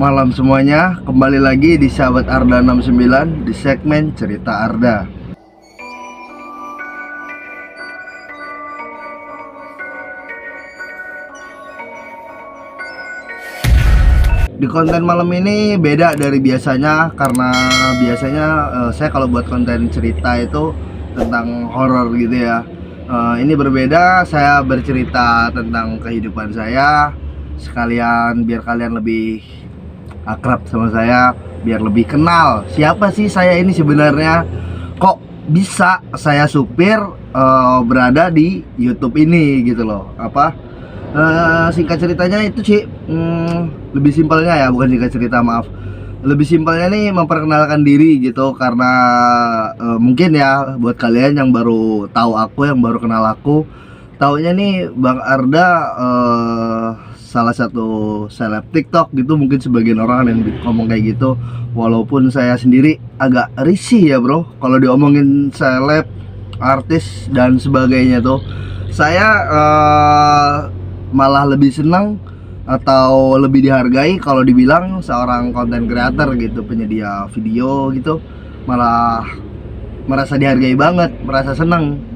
malam semuanya, kembali lagi di Sahabat Arda 69 di segmen Cerita Arda. Di konten malam ini beda dari biasanya karena biasanya saya kalau buat konten cerita itu tentang horor gitu ya. Ini berbeda, saya bercerita tentang kehidupan saya sekalian biar kalian lebih akrab sama saya, biar lebih kenal siapa sih saya ini sebenarnya. Kok bisa saya supir berada di YouTube ini gitu loh. Singkat ceritanya itu sih, lebih simpelnya ya, bukan singkat cerita, maaf. Lebih simpelnya nih memperkenalkan diri gitu, karena mungkin ya buat kalian yang baru tahu aku, yang baru kenal aku, taunya nih Bang Arda salah satu seleb TikTok gitu, mungkin sebagian orang yang ngomong kayak gitu. Walaupun saya sendiri agak risih ya bro, kalau diomongin seleb, artis dan sebagainya tuh. Saya malah lebih senang atau lebih dihargai kalau dibilang seorang content creator gitu, penyedia video gitu. Malah merasa dihargai banget, merasa senang.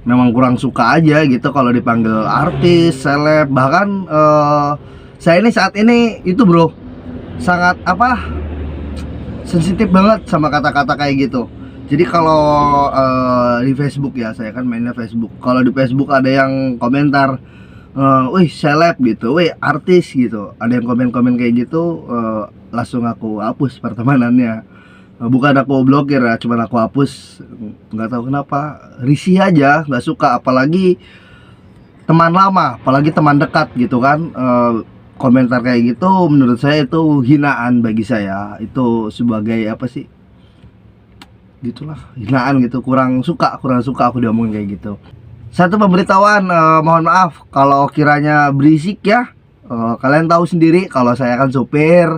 Memang kurang suka aja gitu kalau dipanggil artis, seleb. Bahkan saya ini saat ini itu bro, sangat sensitif banget sama kata-kata kayak gitu. Jadi kalau di Facebook ya, saya kan mainnya Facebook. Kalau di Facebook ada yang komentar, wih seleb gitu, wih artis gitu, ada yang komen-komen kayak gitu, langsung aku hapus pertemanannya. Bukan aku blokir ya, cuman aku hapus. Nggak tahu kenapa, risih aja, nggak suka. Apalagi teman lama, apalagi teman dekat gitu kan. Komentar kayak gitu menurut saya itu hinaan bagi saya. Itu sebagai apa sih, gitulah, hinaan gitu. Kurang suka aku diomongin kayak gitu. Satu pemberitahuan, mohon maaf kalau kiranya berisik ya. Kalian tahu sendiri kalau saya kan supir,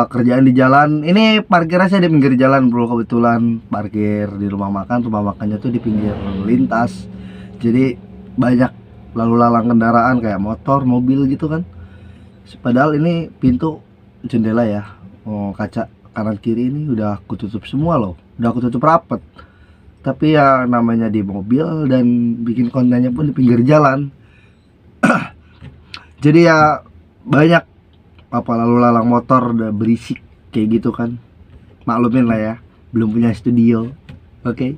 kerjaan di jalan. Ini parkirnya saya di pinggir jalan bro, kebetulan parkir di rumah makan. Rumah makannya tuh di pinggir lintas, jadi banyak lalu lalang kendaraan kayak motor, mobil gitu kan. Padahal ini pintu jendela ya, kaca kanan kiri ini udah aku tutup semua loh, udah aku tutup rapet. Tapi ya namanya di mobil dan bikin kontennya pun di pinggir jalan. Jadi ya banyak lalu lalang motor udah berisik kayak gitu kan. Maklumin lah ya, belum punya studio. Oke.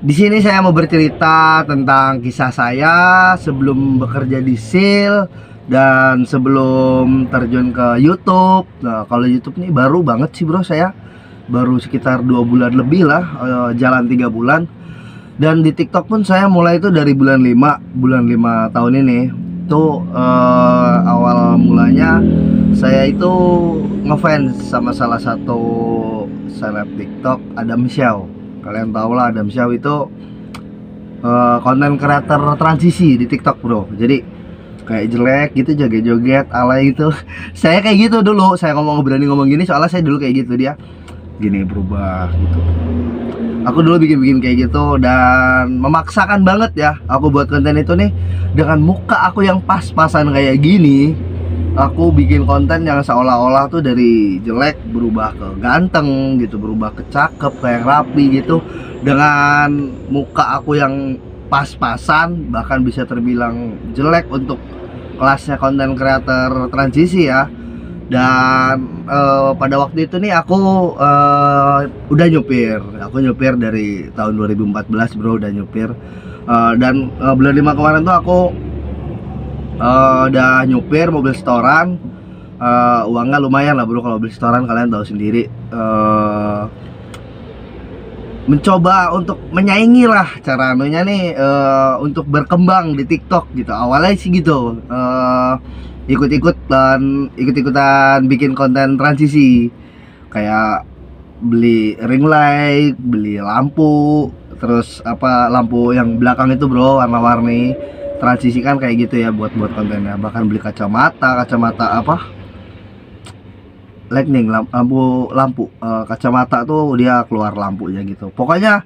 Di sini saya mau bercerita tentang kisah saya sebelum bekerja di SEAL dan sebelum terjun ke YouTube. Nah, kalau YouTube nih baru banget sih bro, saya baru sekitar 2 bulan lebih lah, jalan 3 bulan. Dan di TikTok pun saya mulai itu dari bulan 5 tahun ini. Itu awal mulanya saya itu ngefans sama salah satu seleb TikTok, Adam Shaw. Kalian tau lah Adam Shaw itu konten kreator transisi di TikTok bro. Jadi kayak jelek gitu, joget-joget alay gitu. Saya kayak gitu dulu, saya berani ngomong gini soalnya saya dulu kayak gitu. Dia gini berubah gitu. Aku dulu bikin kayak gitu dan memaksakan banget ya aku buat konten itu nih, dengan muka aku yang pas-pasan kayak gini. Aku bikin konten yang seolah-olah tuh dari jelek berubah ke ganteng gitu, berubah ke cakep, kayak rapi gitu, dengan muka aku yang pas-pasan, bahkan bisa terbilang jelek untuk kelasnya konten creator transisi ya. Dan pada waktu itu nih aku udah nyupir. Aku nyupir dari tahun 2014 bro, udah nyupir. Dan bulan 5 kemarin tuh aku udah nyupir mobil setoran. Uangnya lumayan lah bro, kalau beli setoran kalian tahu sendiri. Mencoba untuk menyaingi lah cara anunya nih, untuk berkembang di TikTok gitu. Awalnya sih gitu, ikut-ikutan bikin konten transisi, kayak beli ring light, beli lampu, terus lampu yang belakang itu bro warna-warni, transisi kan kayak gitu ya buat kontennya. Bahkan beli kacamata lightning, lampu kacamata tuh dia keluar lampunya gitu. Pokoknya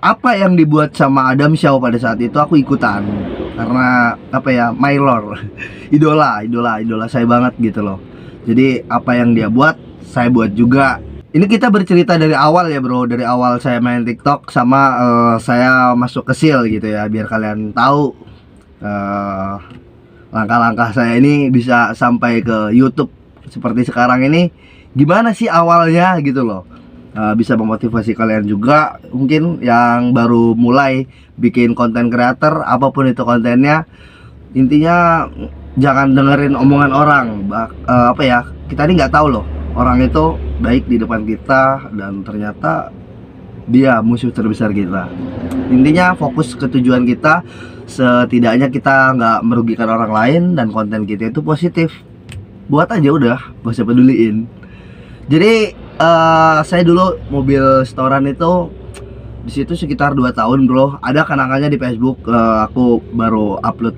apa yang dibuat sama Adam Shaw pada saat itu aku ikutan, karena apa ya, my lord, idola saya banget gitu loh. Jadi apa yang dia buat saya buat juga. Ini kita bercerita dari awal ya bro, dari awal saya main TikTok sama saya masuk ke SEAL gitu ya, biar kalian tahu langkah-langkah saya ini bisa sampai ke YouTube seperti sekarang ini gimana sih awalnya gitu loh. Bisa memotivasi kalian juga mungkin yang baru mulai bikin konten creator, apapun itu kontennya. Intinya jangan dengerin omongan orang. Apa ya, kita ini nggak tahu loh, orang itu baik di depan kita dan ternyata dia musuh terbesar kita. Intinya fokus ke tujuan kita, setidaknya kita nggak merugikan orang lain dan konten kita itu positif. Buat aja udah, gak usah peduliin. Jadi saya dulu mobil setoran itu di situ sekitar 2 tahun bro. Ada kenangannya di Facebook. Aku baru upload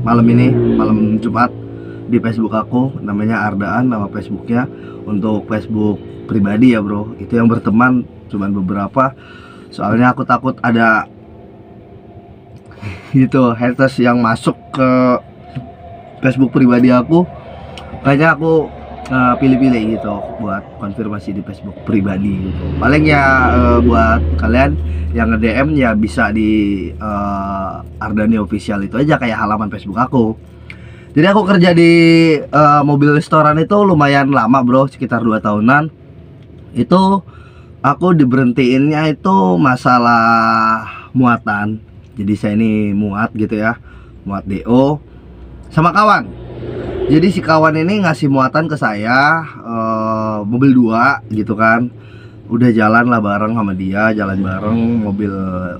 malam ini, malam Jumat, di Facebook aku, namanya Ardaan nama Facebooknya. Untuk Facebook pribadi ya bro, itu yang berteman cuman beberapa, soalnya aku takut ada gitu haters yang masuk ke Facebook pribadi aku. Kayaknya aku pilih-pilih gitu buat konfirmasi di Facebook pribadi gitu. Paling ya buat kalian yang nge-DM ya bisa di Ardani Official itu aja, kayak halaman Facebook aku. Jadi aku kerja di mobil restoran itu lumayan lama bro, sekitar 2 tahunan. Itu aku diberhentiinnya itu masalah muatan. Jadi saya ini muat gitu ya, muat DO sama kawan. Jadi si kawan ini ngasih muatan ke saya, mobil 2 gitu kan. Udah jalan lah bareng sama dia, jalan bareng mobil,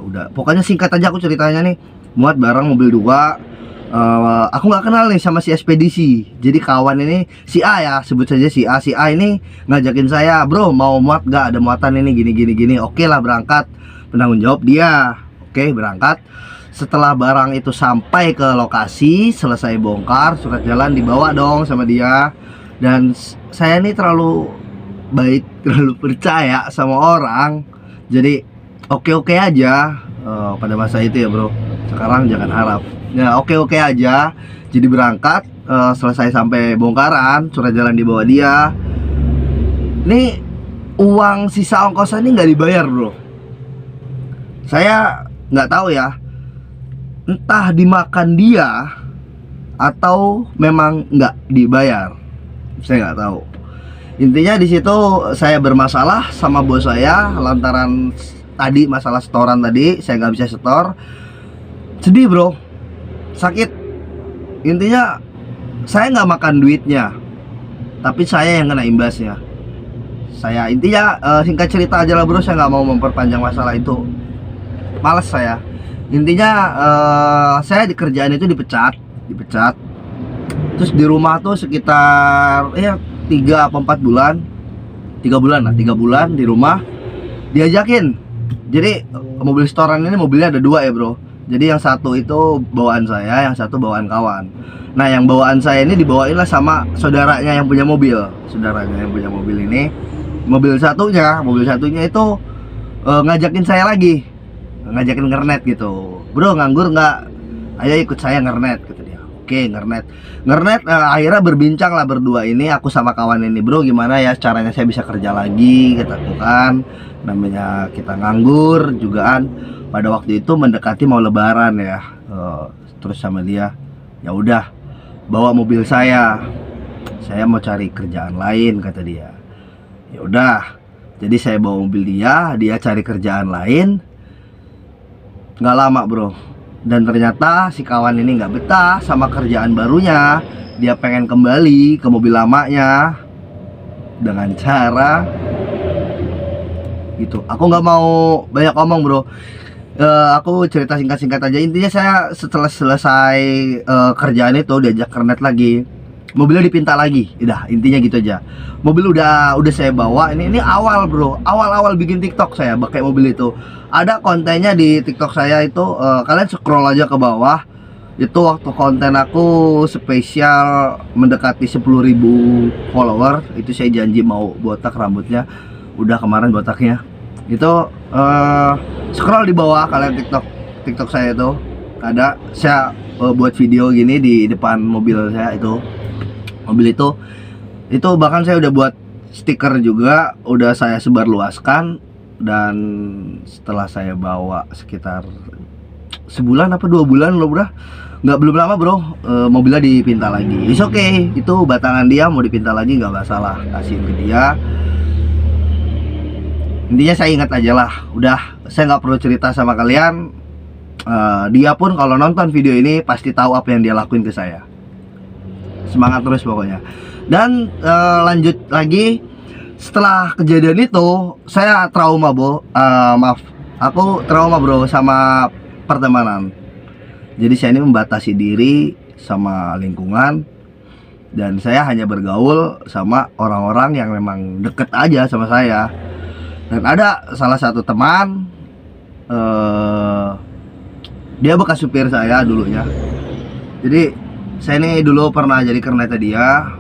udah pokoknya singkat aja aku ceritanya nih. Muat bareng mobil 2. Aku nggak kenal nih sama si ekspedisi. Jadi kawan ini si A ya, sebut saja si A. Si A ini ngajakin saya, bro mau muat gak, ada muatan ini gini. Oke lah berangkat, penanggung jawab dia. Oke berangkat. Setelah barang itu sampai ke lokasi, selesai bongkar, surat jalan dibawa dong sama dia. Dan saya ini terlalu baik, terlalu percaya sama orang. Jadi oke aja pada masa itu ya bro. Sekarang jangan harap. Ya oke aja. Jadi berangkat, selesai sampai bongkaran, surat jalan dibawa dia. Nih uang sisa ongkosan ini nggak dibayar bro. Saya nggak tahu ya, entah dimakan dia atau memang nggak dibayar, saya nggak tahu. Intinya di situ saya bermasalah sama bos saya lantaran tadi masalah setoran tadi, saya nggak bisa setor. Sedih bro, sakit. Intinya saya nggak makan duitnya, tapi saya yang kena imbasnya. Saya intinya singkat cerita aja lah bro, saya nggak mau memperpanjang masalah itu, males saya. Intinya saya di kerjaan itu dipecat. Terus di rumah tuh sekitar 3 apa 4 bulan, 3 bulan di rumah. Diajakin. Jadi mobil setoran ini mobilnya ada 2 ya bro. Jadi yang satu itu bawaan saya, yang satu bawaan kawan. Nah yang bawaan saya ini dibawain lah sama saudaranya yang punya mobil. Saudaranya yang punya mobil ini, mobil satunya itu ngajakin saya lagi, ngajakin ngernet gitu. Bro nganggur nggak? Ayo ikut saya ngernet, kata dia. Oke ngernet. Akhirnya berbincang lah berdua ini, aku sama kawan ini. Bro gimana ya caranya saya bisa kerja lagi, kataku kan. Namanya kita nganggur jugaan. Pada waktu itu mendekati mau lebaran ya. Terus sama dia, ya udah bawa mobil saya mau cari kerjaan lain, kata dia. Ya udah, jadi saya bawa mobil dia cari kerjaan lain. Nggak lama bro, dan ternyata si kawan ini nggak betah sama kerjaan barunya. Dia pengen kembali ke mobil lamanya dengan cara gitu. Aku nggak mau banyak omong bro. Aku cerita singkat aja. Intinya saya setelah selesai kerjaan itu diajak kernet lagi, mobilnya dipinta lagi. Udah intinya gitu aja. Mobil udah saya bawa. Ini awal bro, awal bikin TikTok saya pakai mobil itu. Ada kontennya di TikTok saya itu, kalian scroll aja ke bawah. Itu waktu konten aku spesial mendekati 10.000 follower. Itu saya janji mau botak rambutnya. Udah kemarin botaknya. Itu scroll di bawah kalian TikTok saya itu ada saya buat video gini di depan mobil saya itu. Mobil itu bahkan saya udah buat stiker juga, udah saya sebarluaskan. Dan setelah saya bawa sekitar sebulan apa 2 bulan loh bro, belum lama bro, mobilnya dipinta lagi. It's okay, itu batangan dia mau dipinta lagi nggak masalah, kasihin ke dia. Intinya saya ingat aja lah, udah saya nggak perlu cerita sama kalian. Dia pun kalau nonton video ini pasti tahu apa yang dia lakuin ke saya. Semangat terus pokoknya. Dan lanjut lagi, setelah kejadian itu saya trauma aku trauma bro sama pertemanan. Jadi saya ini membatasi diri sama lingkungan, dan saya hanya bergaul sama orang-orang yang memang deket aja sama saya. Dan ada salah satu teman, dia bekas supir saya dulunya. Jadi saya ini dulu pernah jadi kernet dia.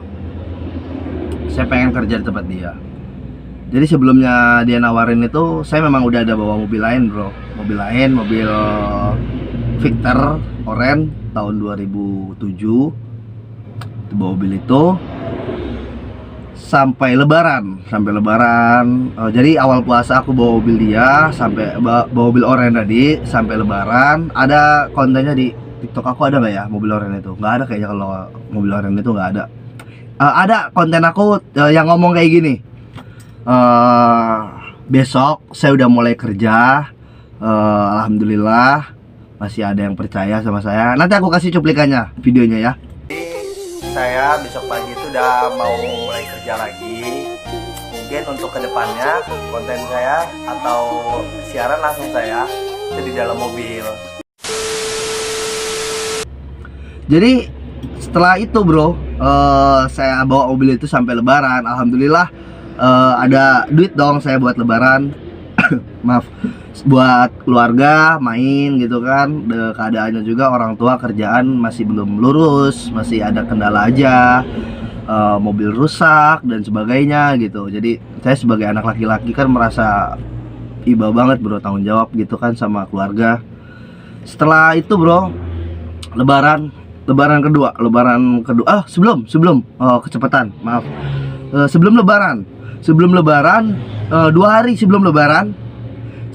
Saya pengen kerja di tempat dia. Jadi sebelumnya dia nawarin itu, saya memang udah ada bawa mobil lain bro. Mobil Victor Oren tahun 2007. Itu bawa mobil itu sampai lebaran. Jadi awal puasa aku bawa mobil dia, sampai bawa mobil Oren tadi sampai lebaran. Ada kontennya di TikTok aku, ada nggak ya mobil Oren itu? Nggak ada kayaknya, kalau mobil Oren itu nggak ada. Ada konten aku yang ngomong kayak gini. Besok saya udah mulai kerja, alhamdulillah masih ada yang percaya sama saya. Nanti aku kasih cuplikannya, videonya ya. Saya besok pagi itu udah mau mulai kerja lagi. Mungkin untuk kedepannya konten saya atau siaran langsung saya di dalam mobil. Jadi setelah itu bro, saya bawa mobil itu sampai lebaran. Alhamdulillah ada duit dong saya buat lebaran. Maaf, buat keluarga main gitu kan. Keadaannya juga orang tua kerjaan masih belum lurus, masih ada kendala aja, mobil rusak dan sebagainya gitu. Jadi saya sebagai anak laki-laki kan merasa iba banget bro, tanggung jawab gitu kan sama keluarga. Setelah itu bro, lebaran kedua sebelum kecepatan, maaf. Sebelum lebaran 2 hari sebelum lebaran,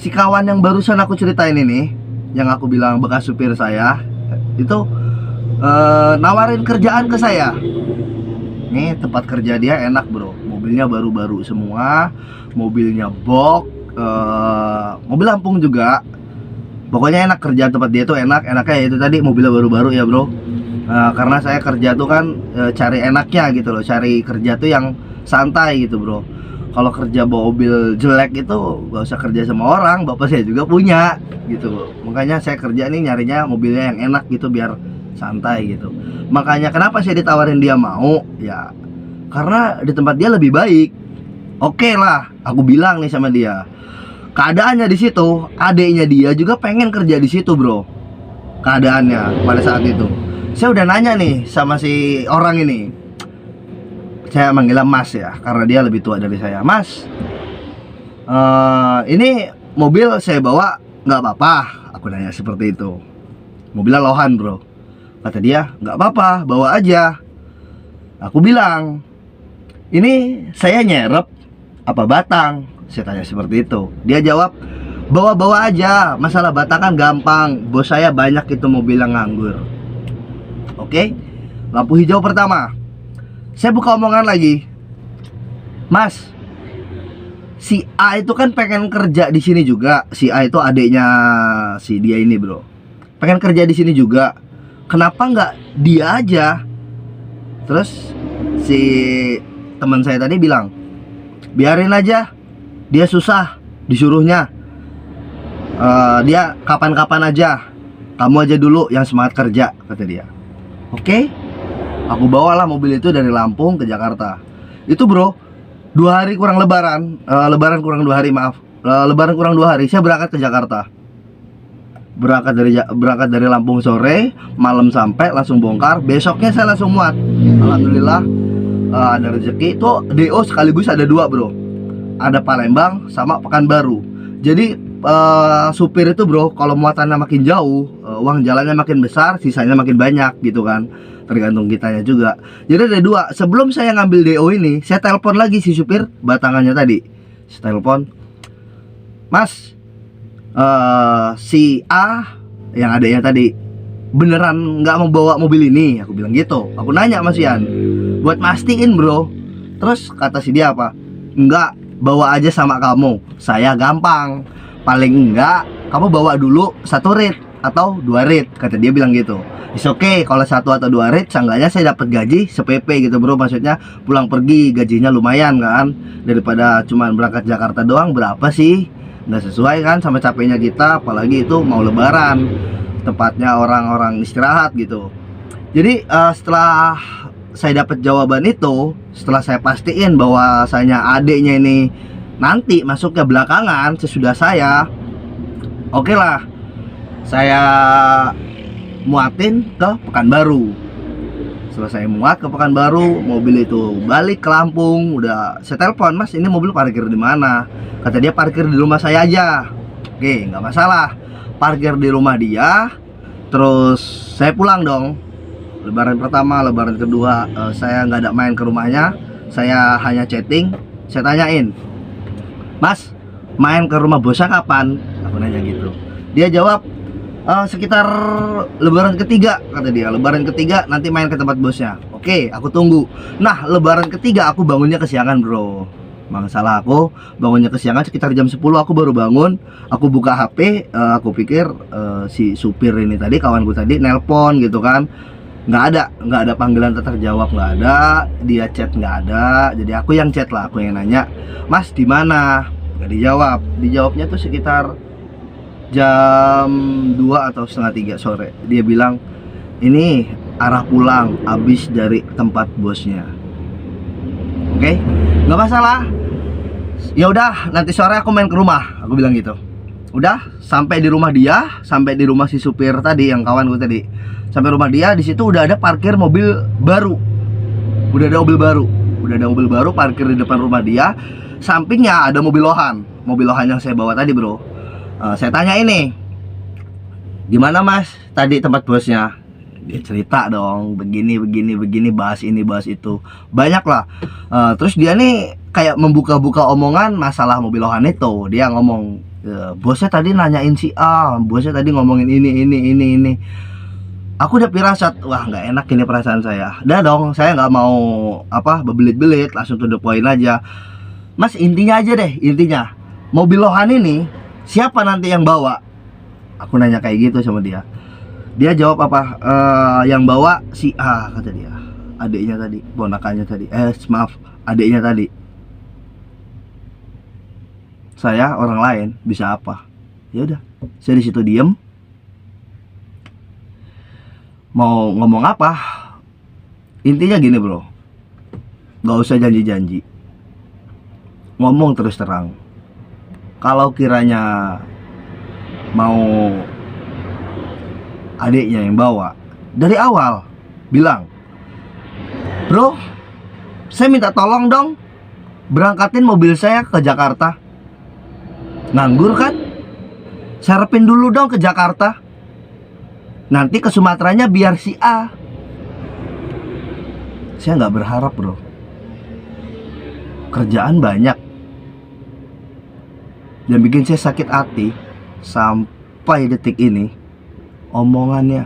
si kawan yang barusan aku ceritain ini, yang aku bilang bekas supir saya, itu nawarin kerjaan ke saya. Nih tempat kerja dia enak bro, mobilnya baru-baru semua, mobilnya box, mobil Lampung juga. Pokoknya enak, kerjaan tempat dia tuh enaknya itu tadi mobilnya baru-baru ya bro. Karena saya kerja tuh kan cari enaknya gitu loh, cari kerja tuh yang santai gitu bro. Kalau kerja bawa mobil jelek itu gak usah kerja sama orang, bapak saya juga punya gitu. Makanya saya kerja nih nyarinya mobilnya yang enak gitu biar santai gitu. Makanya kenapa saya ditawarin dia mau, ya karena di tempat dia lebih baik. Oke lah, aku bilang nih sama dia. Keadaannya di situ, adiknya dia juga pengen kerja di situ bro. Keadaannya pada saat itu, saya udah nanya nih sama si orang ini. Saya manggilnya Mas ya, karena dia lebih tua dari saya. Mas, ini mobil saya bawa nggak apa-apa? Aku nanya seperti itu. Mobilnya lohan bro. Kata dia, nggak apa-apa, bawa aja. Aku bilang, ini saya nyerep apa batang? Saya tanya seperti itu. Dia jawab, bawa-bawa aja, masalah batang kan gampang, bos saya banyak itu mobil yang nganggur. Oke, lampu hijau pertama. Saya buka omongan lagi. Mas, si A itu kan pengen kerja di sini juga. Si A itu adiknya si dia ini bro, pengen kerja di sini juga. Kenapa nggak dia aja? Terus si teman saya tadi bilang, biarin aja, dia susah disuruhnya. Dia kapan-kapan aja, kamu aja dulu yang semangat kerja, kata dia. Oke, aku bawalah mobil itu dari Lampung ke Jakarta. Itu bro, 2 hari kurang lebaran, lebaran kurang 2 hari, maaf, lebaran kurang 2 hari, saya berangkat ke Jakarta. Berangkat dari Lampung sore, malam sampai langsung bongkar. Besoknya saya langsung muat. Alhamdulillah, ada rezeki. Itu DO sekaligus ada 2 bro. ada Palembang sama Pekanbaru. Jadi supir itu bro, kalau muatannya makin jauh, uang jalannya makin besar, sisanya makin banyak gitu kan. Tergantung kitanya juga. Jadi ada dua. Sebelum saya ngambil DO ini, saya telepon lagi si supir batangannya tadi. Saya telepon, Mas, si A yang adanya tadi beneran nggak mau bawa mobil ini? Aku bilang gitu. Aku nanya Mas Ian, buat mastiin bro. Terus kata si dia apa? Enggak, bawa aja sama kamu. Saya gampang. Paling enggak kamu bawa dulu 1 rit atau 2 rit, kata dia bilang gitu. Is okay, kalau 1 atau 2 rit, seenggaknya saya dapat gaji sepp gitu bro. Maksudnya pulang pergi gajinya lumayan kan, daripada cuman berangkat Jakarta doang berapa sih? Nggak sesuai kan sama capeknya kita, apalagi itu mau lebaran, tempatnya orang-orang istirahat gitu. Jadi setelah saya dapat jawaban itu, setelah saya pastiin bahwasanya adiknya ini nanti masuknya belakangan sesudah saya, oke lah, saya muatin ke Pekanbaru. Setelah saya muat ke Pekanbaru, mobil itu balik ke Lampung. Udah saya telepon, Mas ini mobil parkir di mana? Kata dia parkir di rumah saya aja. Oke, nggak masalah, parkir di rumah dia. Terus saya pulang dong. Lebaran pertama, lebaran kedua, saya nggak ada main ke rumahnya. Saya hanya chatting. Saya tanyain, Mas, main ke rumah bosnya kapan? Aku nanya gitu. Dia jawab, sekitar lebaran ketiga, kata dia. Lebaran ketiga nanti main ke tempat bosnya. Oke, aku tunggu. Nah, lebaran ketiga aku bangunnya kesiangan bro. Masalah aku bangunnya kesiangan, sekitar jam 10 aku baru bangun. Aku buka HP, aku pikir si supir ini tadi, kawanku tadi nelpon gitu kan. Nggak ada panggilan tak terjawab, nggak ada. Dia chat nggak ada, jadi aku yang chat lah, aku yang nanya, Mas di mana? Nggak dijawab. Dijawabnya tuh sekitar jam 2 atau setengah 3 sore. Dia bilang, ini arah pulang, habis dari tempat bosnya. Oke, nggak masalah. Ya udah, nanti sore aku main ke rumah, aku bilang gitu. Udah, sampai di rumah dia, sampai di rumah si supir tadi, yang kawanku tadi. Sampai rumah dia, di situ udah ada parkir mobil baru. Udah ada mobil baru parkir di depan rumah dia. Sampingnya ada mobil lohan yang saya bawa tadi bro. Saya tanya ini, gimana Mas tadi tempat bosnya? Dia cerita dong, begini, bahas ini bahas itu, banyak lah. Terus dia nih kayak membuka-buka omongan masalah mobil lohan itu. Dia ngomong, bosnya tadi nanyain si A, bosnya tadi ngomongin ini. Aku udah pirasat, wah nggak enak ini perasaan saya. Udah dong, saya nggak mau bebelit-belit, langsung to the point aja. Mas, intinya aja deh, intinya mobil lohan ini siapa nanti yang bawa? Aku nanya kayak gitu sama dia. Dia jawab apa? Yang bawa si A, kata dia. Adiknya tadi, ponakannya tadi. Maaf, adiknya tadi. Saya orang lain, bisa apa? Ya udah, saya di situ diem. Mau ngomong apa? Intinya gini bro, gak usah janji-janji, ngomong terus terang. Kalau kiranya mau adiknya yang bawa, dari awal bilang, bro, saya minta tolong dong, berangkatin mobil saya ke Jakarta. Nganggur kan? Serepin dulu dong ke Jakarta, nanti ke Sumateranya biar si A. Saya nggak berharap bro, kerjaan banyak. Dan bikin saya sakit hati sampai detik ini, omongannya.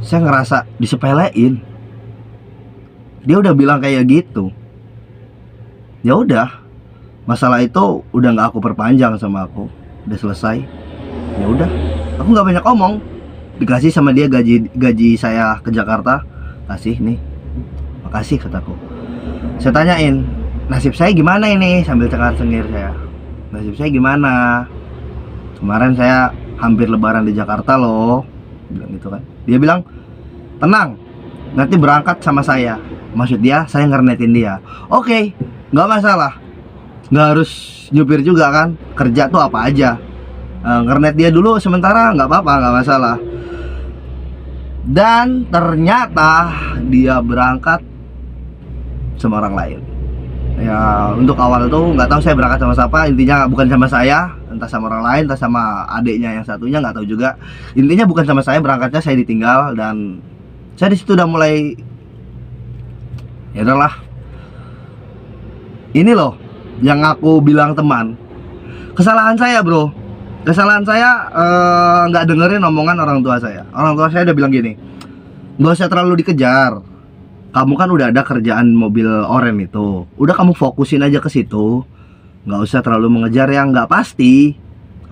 Saya ngerasa disepelein. Dia udah bilang kayak gitu. Ya udah, masalah itu udah nggak aku perpanjang sama aku, udah selesai. Ya udah, aku nggak banyak omong. Dikasih sama dia gaji saya ke Jakarta, kasih nih, makasih kataku. Saya tanyain, nasib saya gimana ini, sambil cengar-cengir saya. Nasib saya gimana? Kemarin saya hampir lebaran di Jakarta loh, bilang gitu kan. Dia bilang, tenang, nanti berangkat sama saya. Maksud dia, saya ngernetin dia. Oke, nggak masalah. Nggak harus nyupir juga kan, kerja tuh apa aja. Ngernet dia dulu sementara, nggak apa-apa, nggak masalah. Dan ternyata dia berangkat sama orang lain. Ya untuk awal tuh nggak tahu saya berangkat sama siapa, intinya bukan sama saya, entah sama orang lain, entah sama adiknya yang satunya, nggak tahu juga. Intinya bukan sama saya berangkatnya, saya ditinggal. Dan saya di situ udah mulai, ya udahlah, ini loh yang aku bilang teman, kesalahan saya bro, kesalahan saya nggak dengerin omongan orang tua saya. Orang tua saya udah bilang gini, nggak usah terlalu dikejar, kamu kan udah ada kerjaan mobil oren itu, udah kamu fokusin aja ke situ, nggak usah terlalu mengejar yang nggak pasti.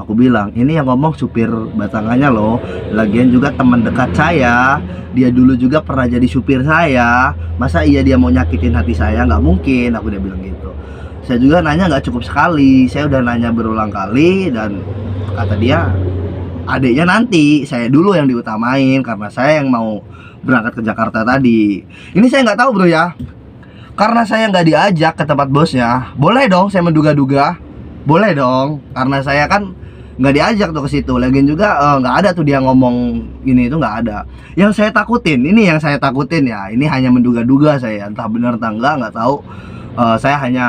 Aku bilang, ini yang ngomong supir batangannya loh, lagian juga teman dekat saya, dia dulu juga pernah jadi supir saya, masa iya dia mau nyakitin hati saya? Nggak mungkin, aku udah bilang gitu. Saya juga nanya nggak cukup sekali, saya udah nanya berulang kali, dan kata dia, adiknya nanti, saya dulu yang diutamain karena saya yang mau berangkat ke Jakarta tadi. Ini saya nggak tahu bro ya, karena saya nggak diajak ke tempat bosnya. Boleh dong saya menduga-duga, boleh dong, karena saya kan nggak diajak tuh ke situ. Lagian juga nggak ada tuh dia ngomong ini itu, nggak ada. Yang saya takutin, ini yang saya takutin ya, ini hanya menduga-duga saya, entah benar entah enggak, nggak tahu. Saya hanya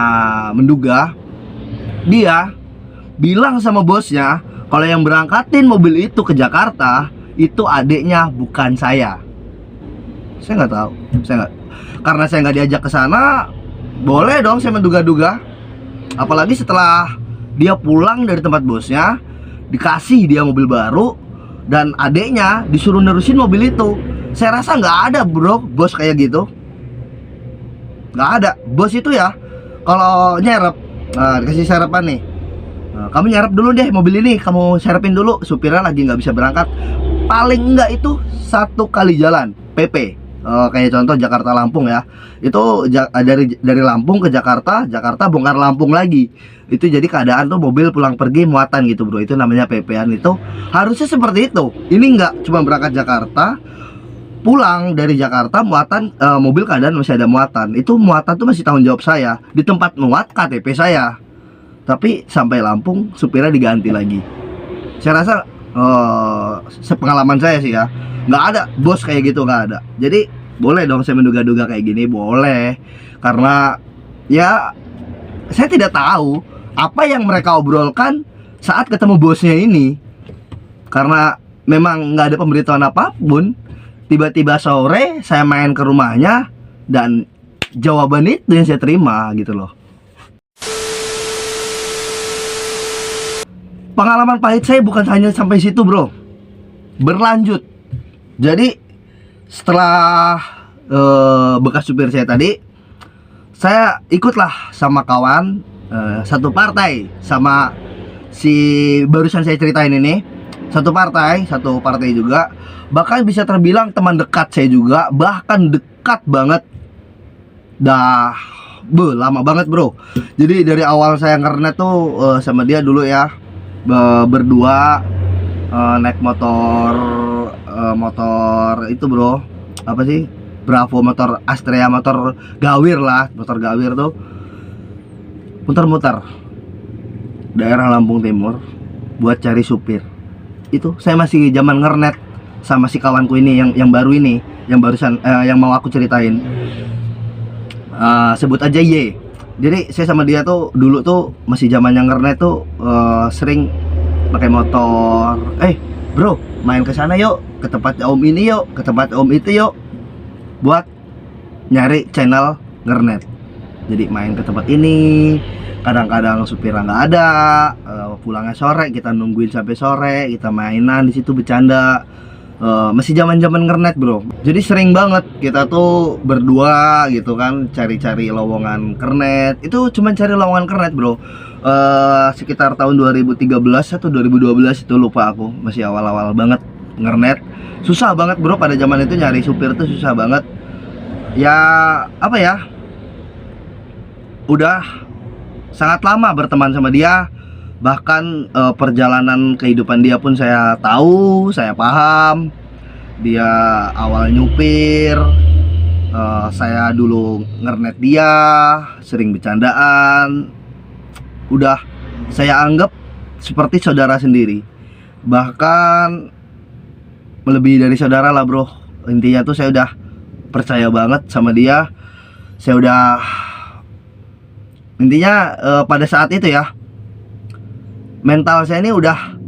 menduga, dia bilang sama bosnya kalau yang berangkatin mobil itu ke Jakarta itu adiknya, bukan saya. Saya nggak tahu, karena saya nggak diajak ke sana. Boleh dong saya menduga-duga, apalagi setelah dia pulang dari tempat bosnya, dikasih dia mobil baru, dan adiknya disuruh nerusin mobil itu. Saya rasa nggak ada bro bos kayak gitu, nggak ada. Bos itu ya kalau nyerep, dikasih sarapan nih, kamu nyerep dulu deh mobil ini, kamu serepin dulu, supirnya lagi nggak bisa berangkat. Paling enggak itu 1 kali jalan PP. Kayak contoh Jakarta Lampung ya, itu dari Lampung ke Jakarta, Jakarta bongkar Lampung lagi. Itu jadi keadaan tuh mobil pulang pergi muatan gitu bro, itu namanya PP-an. Itu harusnya seperti itu. Ini nggak cuma berangkat Jakarta, pulang dari Jakarta muatan, mobil keadaan masih ada muatan. Itu muatan tuh masih tanggung jawab saya, di tempat muat KTP saya. Tapi sampai Lampung supirnya diganti lagi. Saya rasa sepengalaman saya sih ya, nggak ada bos kayak gitu, nggak ada. Jadi boleh dong saya menduga-duga kayak gini, boleh, karena ya saya tidak tahu apa yang mereka obrolkan saat ketemu bosnya ini. Karena memang nggak ada pemberitahuan apapun, tiba-tiba sore saya main ke rumahnya dan jawaban itu yang saya terima gitu loh. Pengalaman pahit saya bukan hanya sampai situ bro, berlanjut. Jadi setelah bekas supir saya tadi, saya ikutlah sama kawan, satu partai sama si barusan saya ceritain ini. Satu partai juga, bahkan bisa terbilang teman dekat saya juga, bahkan dekat banget. Dah lama banget bro. Jadi dari awal saya ngernet tuh sama dia dulu ya, berdua, naik motor itu bro, apa sih, Bravo, motor Astrea, motor gawir lah, motor gawir tuh, muter-muter daerah Lampung Timur buat cari supir. Itu saya masih zaman ngernet sama si kawanku ini, yang baru ini, yang barusan yang mau aku ceritain, sebut aja Y. Jadi saya sama dia tuh dulu tuh masih zaman yang ngernet tuh, sering pakai motor. Bro, main ke sana yuk, ke tempat om ini yuk, ke tempat om itu yuk, buat nyari channel ngernet. Jadi main ke tempat ini, kadang-kadang supirnya nggak ada, pulangnya sore, kita nungguin sampai sore, kita mainan di situ, bercanda. Masih zaman-zaman ngernet bro. Jadi sering banget kita tuh berdua gitu kan, cari-cari lowongan kernet. Itu cuman cari lowongan kernet bro. Sekitar tahun 2013 atau 2012 itu, lupa aku. Masih awal-awal banget ngernet. Susah banget bro, pada zaman itu nyari supir tuh susah banget. Ya apa ya, udah sangat lama berteman sama dia. Bahkan perjalanan kehidupan dia pun saya tahu, saya paham. Dia awal nyupir, saya dulu ngernet dia, sering bercandaan. Udah saya anggap seperti saudara sendiri, bahkan melebihi dari saudara lah bro. Intinya tuh saya udah percaya banget sama dia. Saya udah Intinya pada saat itu ya, mental saya ini udah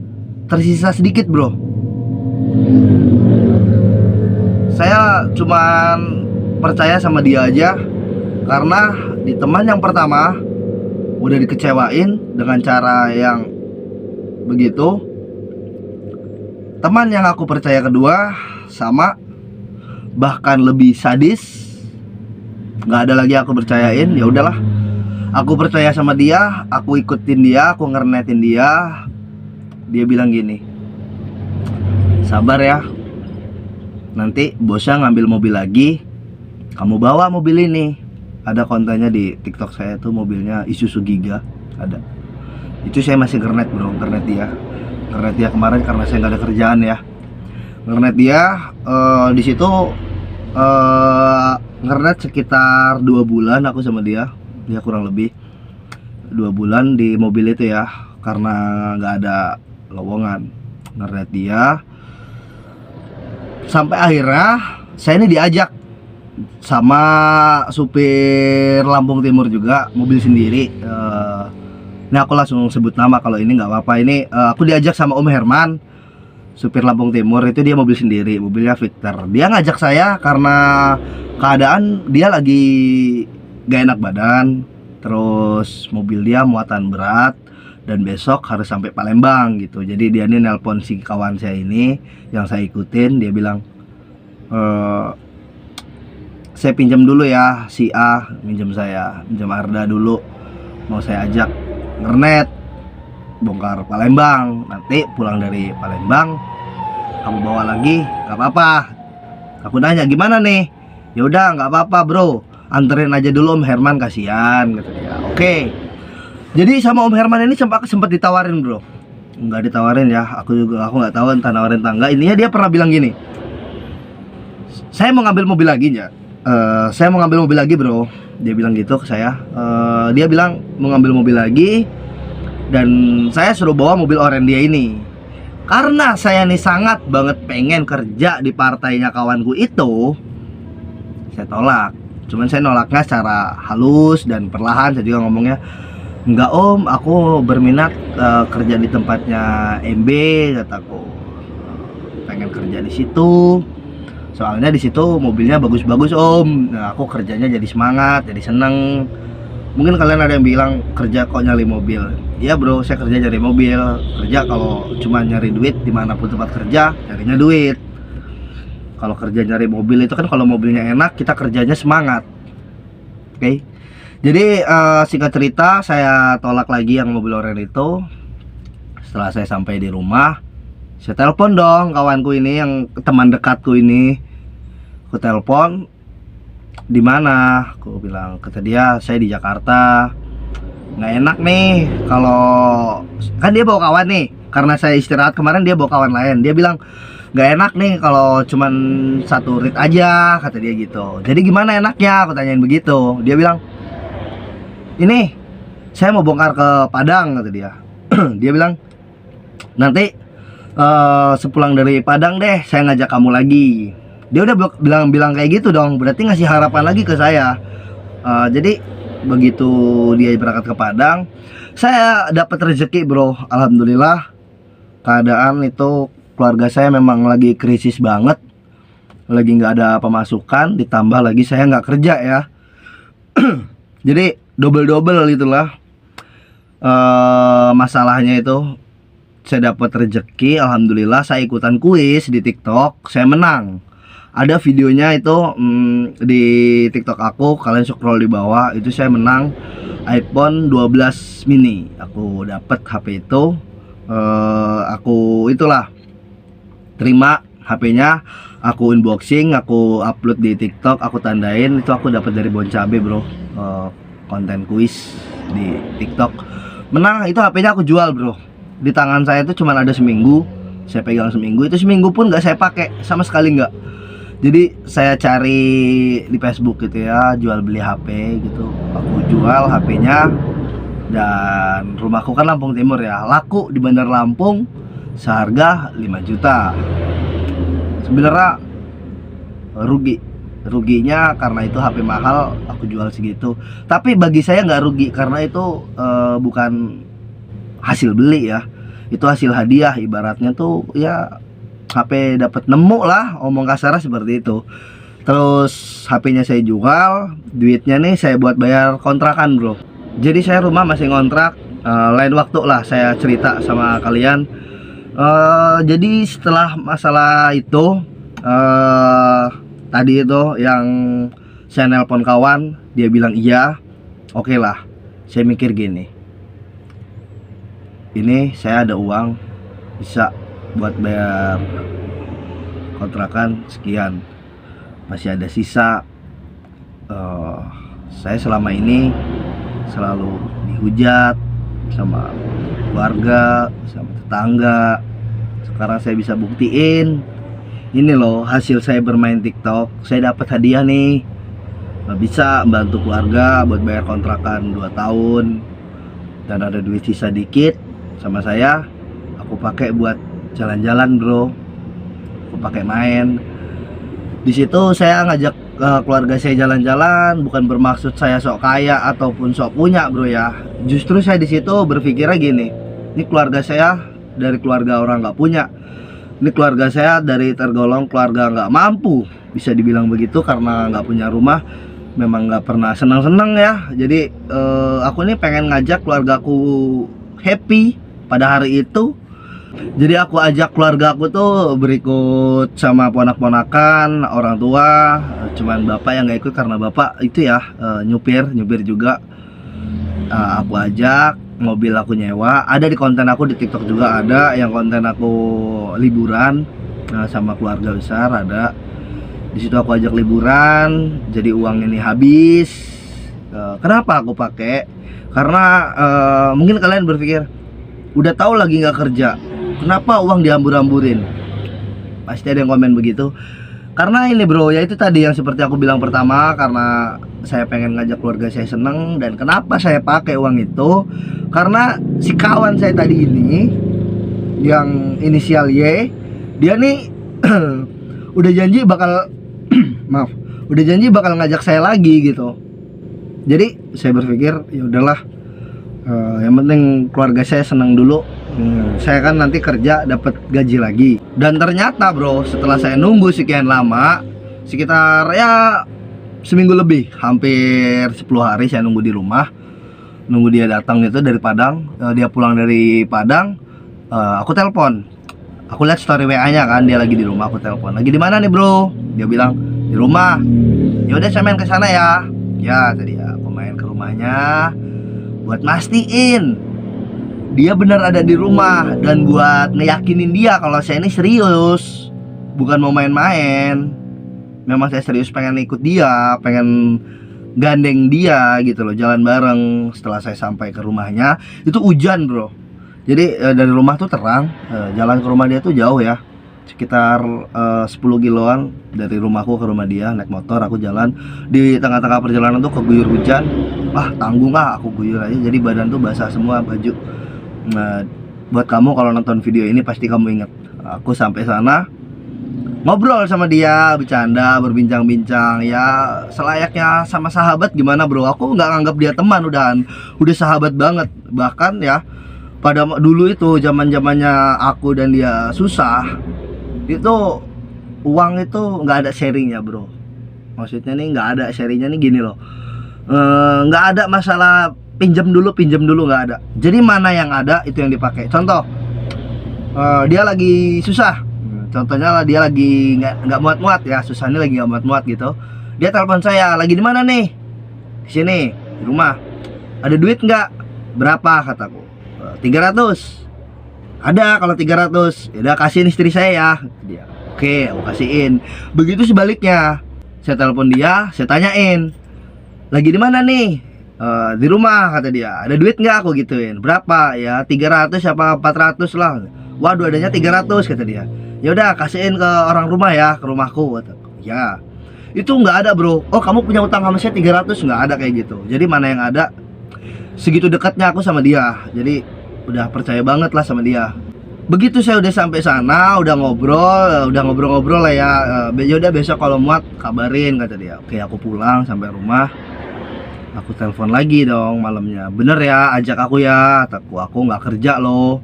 tersisa sedikit bro. Saya cuman percaya sama dia aja karena di teman yang pertama udah dikecewain dengan cara yang begitu. Teman yang aku percaya kedua sama, bahkan lebih sadis, nggak ada lagi aku percayain. Ya udahlah, aku percaya sama dia, aku ikutin dia, aku ngernetin dia. Dia bilang gini, sabar ya, nanti bosnya ngambil mobil lagi, kamu bawa mobil ini. Ada kontennya di TikTok saya tuh, mobilnya Isuzu Giga ada. Itu saya masih ngernet bro, ngernet dia kemarin karena saya nggak ada kerjaan ya. Ngernet dia di situ ngernet sekitar 2 bulan aku sama dia. Dia kurang lebih 2 bulan di mobil itu ya, karena nggak ada lowongan. Ngernet dia sampai akhirnya saya ini diajak sama supir Lampung Timur juga, mobil sendiri. Ini aku langsung sebut nama, kalau ini nggak apa-apa. Ini aku diajak sama Om Herman, supir Lampung Timur. Itu dia mobil sendiri, mobilnya Victor. Dia ngajak saya karena keadaan dia lagi gak enak badan, terus mobil dia muatan berat dan besok harus sampai Palembang gitu. Jadi dia nih nelpon si kawan saya ini yang saya ikutin. Dia bilang, saya pinjam dulu ya, si A minjem Arda dulu, mau saya ajak ngernet bongkar Palembang. Nanti pulang dari Palembang kamu bawa lagi, nggak apa-apa. Aku nanya gimana nih, ya udah nggak apa-apa bro, anterin aja dulu Om Herman, kasihan kata dia. Oke. Jadi sama Om Herman ini sempat ditawarin bro, nggak ditawarin ya, aku nggak tahu entah nawarin tangga. Intinya dia pernah bilang gini, saya mau ngambil mobil lagi ya. Saya mau ngambil mobil lagi bro, dia bilang gitu ke saya. Dia bilang mau ngambil mobil lagi dan saya suruh bawa mobil oren dia ini. Karena saya nih sangat banget pengen kerja di partainya kawanku itu, saya tolak. Cuman saya nolaknya secara halus dan perlahan. Saya juga ngomongnya, enggak om, aku berminat kerja di tempatnya MB, kataku. Pengen kerja di situ. Soalnya di situ mobilnya bagus-bagus om. Nah, aku kerjanya jadi semangat, jadi seneng. Mungkin kalian ada yang bilang kerja kok nyari mobil. Iya bro, saya kerja nyari mobil. Kerja kalau cuma nyari duit dimanapun tempat kerja, nyarinya duit. Kalau kerja nyari mobil itu kan kalau mobilnya enak, kita kerjanya semangat. Oke. Jadi singkat cerita, saya tolak lagi yang mobil oren itu. Setelah saya sampai di rumah, saya telepon dong kawanku ini, yang teman dekatku ini. Aku telepon, di mana? Aku bilang, kata dia, saya di Jakarta. Nggak enak nih kalau, kan dia bawa kawan nih, karena saya istirahat kemarin dia bawa kawan lain. Dia bilang nggak enak nih kalau cuman satu rit aja, kata dia gitu. Jadi gimana enaknya? Aku tanyain begitu. Dia bilang, ini saya mau bongkar ke Padang, kata dia. Dia bilang, nanti sepulang dari Padang deh saya ngajak kamu lagi. Dia udah bilang kayak gitu dong, berarti ngasih harapan lagi ke saya. Jadi begitu dia berangkat ke Padang, saya dapat rezeki bro, alhamdulillah. Keadaan itu keluarga saya memang lagi krisis banget, lagi nggak ada pemasukan, ditambah lagi saya nggak kerja ya. Jadi double itulah masalahnya itu. Saya dapat rezeki, alhamdulillah. Saya ikutan kuis di TikTok, saya menang. Ada videonya itu di TikTok aku, kalian scroll di bawah, itu saya menang iPhone 12 mini. Aku dapat HP itu, aku itulah terima HP-nya, aku unboxing, aku upload di TikTok, aku tandain. Itu aku dapat dari Bon Cabe bro, konten kuis di TikTok. Menang, itu HP-nya aku jual bro. Di tangan saya itu cuma ada seminggu, saya pegang seminggu. Itu seminggu pun nggak saya pakai sama sekali, nggak. Jadi saya cari di Facebook gitu ya, jual beli HP gitu. Aku jual HP-nya, dan rumahku kan Lampung Timur ya, laku di Bandar Lampung seharga 5 juta. Sebenarnya rugi, ruginya karena itu HP mahal aku jual segitu. Tapi bagi saya nggak rugi karena itu bukan hasil beli ya, itu hasil hadiah, ibaratnya tuh ya HP dapat nemu lah, omong kasarnya seperti itu. Terus HP-nya saya jual, duitnya nih saya buat bayar kontrakan bro. Jadi saya rumah masih ngontrak. Lain waktu lah saya cerita sama kalian. Jadi setelah masalah itu tadi itu yang saya nelpon kawan, dia bilang iya, oke lah. Saya mikir gini, ini saya ada uang bisa buat bayar kontrakan sekian, masih ada sisa. Saya selama ini selalu dihujat sama keluarga, sama tetangga. Sekarang saya bisa buktiin, ini loh hasil saya bermain TikTok. Saya dapat hadiah nih, bisa bantu keluarga buat bayar kontrakan 2 tahun. Dan ada duit sisa dikit sama saya, aku pakai buat jalan-jalan bro. Aku pakai main. Di situ saya ngajak keluarga saya jalan-jalan, bukan bermaksud saya sok kaya ataupun sok punya bro ya. Justru saya di situ berpikirnya gini, ini keluarga saya dari keluarga orang nggak punya, ini keluarga saya dari tergolong keluarga nggak mampu, bisa dibilang begitu, karena nggak punya rumah, memang nggak pernah senang-senang ya. Jadi aku ini pengen ngajak keluargaku happy pada hari itu. Jadi aku ajak keluarga aku tuh berikut sama ponak-ponakan, orang tua. Cuman bapak yang nggak ikut karena bapak itu ya nyupir juga. Aku ajak, mobil aku nyewa. Ada di konten aku di TikTok juga, ada yang konten aku liburan sama keluarga besar ada. Di situ aku ajak liburan, jadi uang ini habis. Kenapa aku pakai? Karena mungkin kalian berpikir, udah tahu lagi nggak kerja, kenapa uang diambur-amburin? Pasti ada yang komen begitu. Karena ini bro, ya itu tadi yang seperti aku bilang pertama, karena saya pengen ngajak keluarga saya seneng. Dan kenapa saya pakai uang itu? Karena si kawan saya tadi ini, yang inisial Y, dia nih udah janji bakal maaf, udah janji bakal ngajak saya lagi gitu. Jadi saya berpikir ya udahlah, yang penting keluarga saya senang dulu. Saya kan nanti kerja dapat gaji lagi. Dan ternyata bro, setelah saya nunggu sekian lama, sekitar ya seminggu lebih, hampir 10 hari saya nunggu di rumah, nunggu dia datang itu dari Padang. Dia pulang dari Padang, aku telepon, aku lihat story WA-nya kan, dia lagi di rumah. Aku telepon, lagi di mana nih bro? Dia bilang di rumah. Ya udah saya main ke sana ya. Ya tadi ya aku main ke rumahnya buat mastiin dia benar ada di rumah, dan buat ngeyakinin dia kalau saya ini serius, bukan mau main-main. Memang saya serius pengen ikut dia, pengen gandeng dia gitu loh, jalan bareng. Setelah saya sampai ke rumahnya, itu hujan bro. Jadi dari rumah tuh terang, jalan ke rumah dia tuh jauh ya, sekitar 10 kiloan dari rumahku ke rumah dia. Naik motor aku jalan, di tengah-tengah perjalanan tuh keguyur hujan. Tanggung aku guyur aja, jadi badan tuh basah semua, baju. Nah, buat kamu kalau nonton video ini pasti kamu ingat, aku sampai sana ngobrol sama dia, bercanda, berbincang-bincang ya selayaknya sama sahabat. Gimana bro, aku nggak nganggap dia teman, udah sahabat banget. Bahkan ya pada dulu itu zaman-zamannya aku dan dia susah, itu uang itu nggak ada sharingnya bro. Maksudnya nih nggak ada sharingnya nih, gini loh, nggak ada masalah pinjam dulu nggak ada. Jadi mana yang ada itu yang dipakai. Contoh, dia lagi susah, contohnya lah, dia lagi nggak muat-muat ya, susahnya lagi nggak muat-muat gitu. Dia telepon saya, lagi di mana nih? Di sini, di rumah. Ada duit nggak? Berapa kataku? 300. Ada kalau 300. Ya udah kasihin istri saya ya. Dia, oke, aku kasihin. Begitu sebaliknya, saya telepon dia, saya tanyain, lagi di mana nih? Di rumah kata dia. Ada duit nggak? Aku gituin. Berapa? Ya 300 apa 400 lah. Waduh, adanya 300 kata dia. Ya udah kasihin ke orang rumah ya, ke rumahku kata. Ya. Itu nggak ada bro. Oh kamu punya utang sama saya 300? Nggak ada kayak gitu. Jadi mana yang ada, segitu dekatnya aku sama dia. Jadi udah percaya banget lah sama dia. Begitu saya udah sampai sana, udah ngobrol-ngobrol lah ya. Yaudah besok kalau muat kabarin, kata dia. Oke, aku pulang sampai rumah. Aku telepon lagi dong malamnya. Bener ya, ajak aku ya. Aku nggak kerja loh.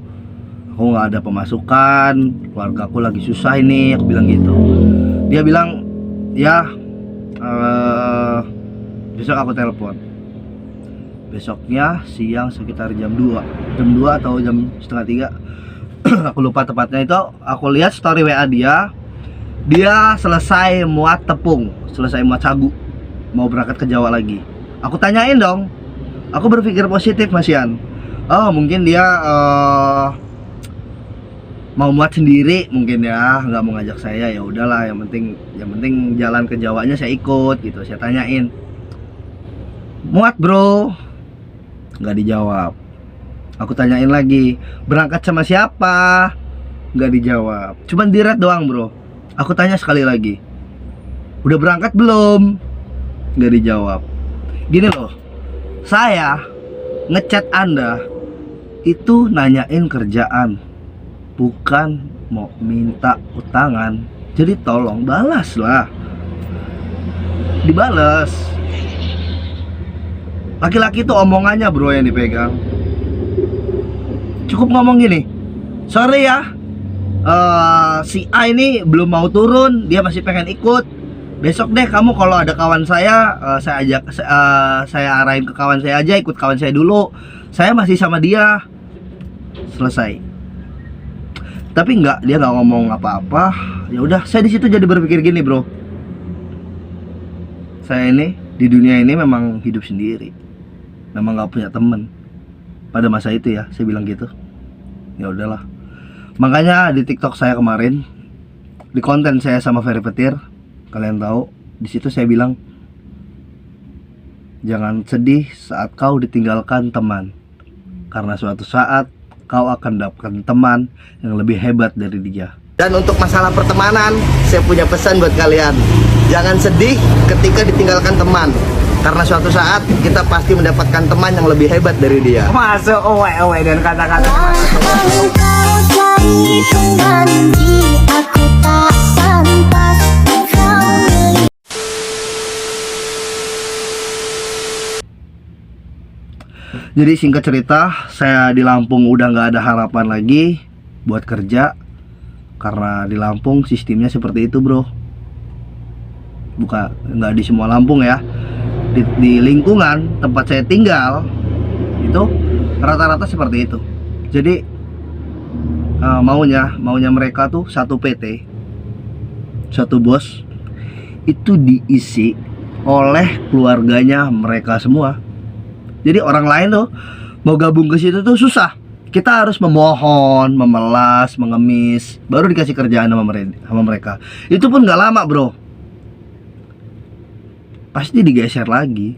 Aku nggak ada pemasukan. Keluarga aku lagi susah ini. Aku bilang gitu. Dia bilang, ya besok aku telepon. Besoknya siang sekitar jam 2 atau jam setengah 3. Aku lupa tepatnya itu. Aku lihat story WA dia selesai muat tepung, selesai muat sagu, mau berangkat ke Jawa lagi. Aku tanyain dong, aku berpikir positif Mas Yan. Oh mungkin dia mau muat sendiri mungkin ya, nggak mau ngajak saya. Ya udahlah, yang penting jalan ke Jawanya saya ikut gitu. Saya tanyain, muat bro? Nggak dijawab. Aku tanyain lagi, berangkat sama siapa? Nggak dijawab. Cuman direct doang bro. Aku tanya sekali lagi, udah berangkat belum? Nggak dijawab. Gini loh, saya ngechat Anda itu nanyain kerjaan, bukan mau minta utangan. Jadi tolong balas lah. Dibales. Laki-laki tuh omongannya bro yang dipegang. Cukup ngomong gini, sorry ya, si A ini belum mau turun, dia masih pengen ikut. Besok deh kamu kalau ada kawan saya ajak, saya arahin ke kawan saya aja, ikut kawan saya dulu. Saya masih sama dia. Selesai. Tapi dia nggak ngomong apa-apa. Ya udah, saya di situ jadi berpikir gini bro. Saya ini di dunia ini memang hidup sendiri, memang nggak punya temen. Pada masa itu ya, saya bilang gitu. Ya udahlah. Makanya di TikTok saya kemarin, di konten saya sama Ferry Petir, kalian tahu, di situ saya bilang, jangan sedih saat kau ditinggalkan teman, karena suatu saat kau akan dapatkan teman yang lebih hebat dari dia. Dan untuk masalah pertemanan, saya punya pesan buat kalian. Jangan sedih ketika ditinggalkan teman, karena suatu saat kita pasti mendapatkan teman yang lebih hebat dari dia. Masuk owe dan kata-kata. Engkau jadi pengganti, aku tak pantas engkau miliki. Jadi singkat cerita, saya di Lampung udah nggak ada harapan lagi buat kerja, karena di Lampung sistemnya seperti itu bro. Nggak di semua Lampung ya. Di lingkungan tempat saya tinggal itu rata-rata seperti itu. Jadi maunya mereka tuh satu PT, satu bos itu diisi oleh keluarganya mereka semua. Jadi orang lain tuh mau gabung ke situ tuh susah. Kita harus memohon, memelas, mengemis, baru dikasih kerjaan sama mereka. Itu pun nggak lama bro, pasti digeser lagi.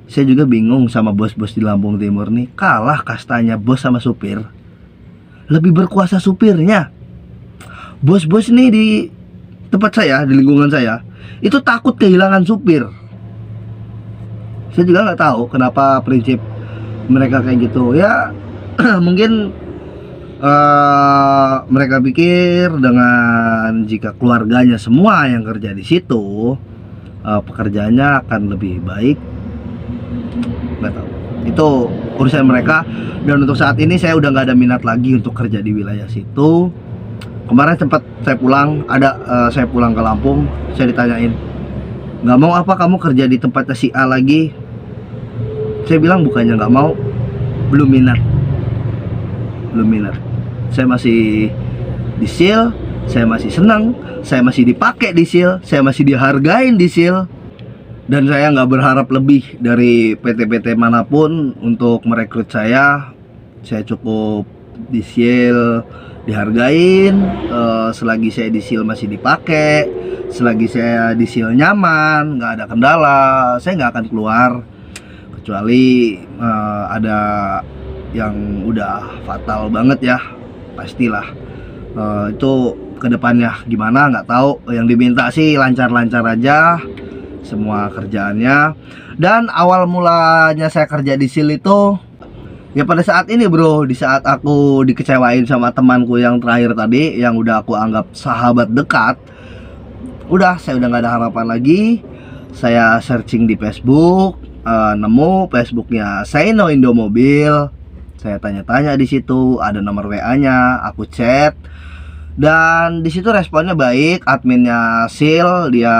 Saya juga bingung sama bos-bos di Lampung Timur nih. Kalah kastanya bos sama supir, lebih berkuasa supirnya. Bos-bos nih di tempat saya, di lingkungan saya, itu takut kehilangan supir. Saya juga nggak tahu kenapa prinsip mereka kayak gitu ya. Mungkin mereka pikir dengan jika keluarganya semua yang kerja di situ, pekerjaannya akan lebih baik. Nggak tahu, itu urusan mereka. Dan untuk saat ini saya udah nggak ada minat lagi untuk kerja di wilayah situ. Kemarin sempat saya pulang, saya pulang ke Lampung, saya ditanyain, nggak mau apa kamu kerja di tempatnya si A lagi? Saya bilang bukannya nggak mau, belum minat. Saya masih di SIL, saya masih senang, saya masih dipakai di SIL, saya masih dihargain di SIL. Dan saya nggak berharap lebih dari PT-PT manapun untuk merekrut saya. Saya cukup di SIL dihargain, selagi saya di SIL masih dipakai, selagi saya di SIL nyaman, nggak ada kendala, saya nggak akan keluar. Kecuali ada yang udah fatal banget ya, pastilah. Itu kedepannya gimana nggak tahu. Yang diminta sih lancar-lancar aja semua kerjaannya. Dan awal mulanya saya kerja di SIL itu Ya pada saat ini bro, di saat aku dikecewain sama temanku yang terakhir tadi, yang udah aku anggap sahabat dekat, saya udah nggak ada harapan lagi. Saya searching di Facebook, nemu Facebooknya Saino Indomobil. Saya tanya-tanya di situ, ada nomor WA-nya, aku chat. Dan di situ responnya baik, adminnya Sil, dia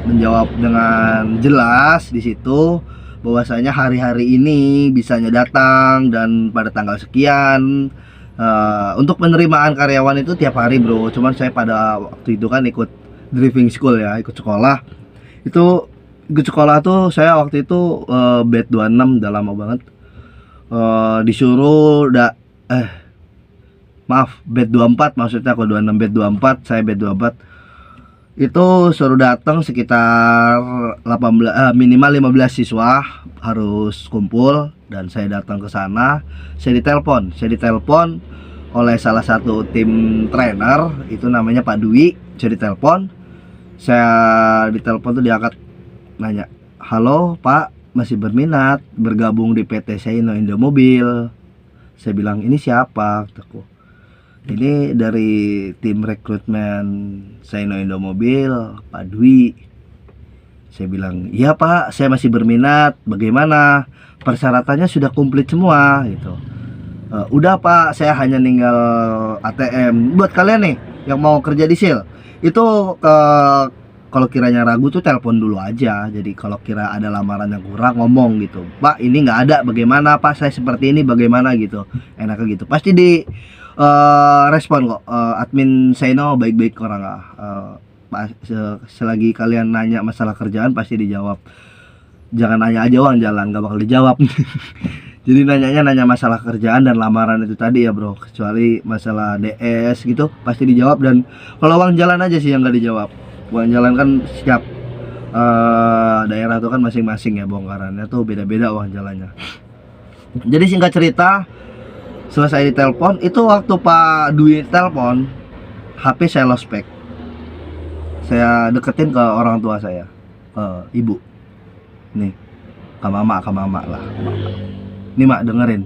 menjawab dengan jelas di situ bahwasanya hari-hari ini bisanya datang dan pada tanggal sekian. Untuk penerimaan karyawan itu tiap hari bro, cuman saya pada waktu itu kan ikut driving school ya, ikut sekolah. Itu ikut sekolah tuh saya waktu itu batch 26, udah lama banget. Disuruh maaf, batch 24 maksudnya, aku 26 batch 24, saya batch 24. Itu suruh datang sekitar 18 minimal 15 siswa harus kumpul, dan saya datang ke sana. Saya ditelepon oleh salah satu tim trainer, itu namanya Pak Dwi. Saya ditelepon tuh, diangkat, nanya, "Halo Pak, masih berminat bergabung di PT Saino Indomobil?" Saya bilang, "Ini siapa?" Kataku, "Ini dari tim rekrutmen Saino Indomobil, Pak Dwi." Saya bilang, "Iya Pak, saya masih berminat. Bagaimana? Persyaratannya sudah komplit semua gitu." "Udah Pak, saya hanya ninggal ATM." Buat kalian nih yang mau kerja di SIL, itu kalau kiranya ragu tuh telepon dulu aja. Jadi kalau kira ada lamaran yang kurang, ngomong gitu, "Pak, ini nggak ada, bagaimana Pak, saya seperti ini, bagaimana?" gitu. Enaknya gitu, pasti di respon kok. Admin Saino baik-baik orang lah. Selagi kalian nanya masalah kerjaan pasti dijawab. Jangan nanya aja uang jalan, gak bakal dijawab. Jadi nanya masalah kerjaan dan lamaran itu tadi ya bro. Kecuali masalah DS gitu pasti dijawab. Dan kalau uang jalan aja sih yang gak dijawab. Uang jalan kan setiap daerah tuh kan masing-masing ya, bongkarannya tuh beda-beda uang jalannya. Jadi singkat cerita, selesai ditelepon, itu waktu Pak Dwi telepon, HP saya lost pack. Saya deketin ke orang tua saya, ibu, nih, ke mama lah. "Nih mak, dengerin,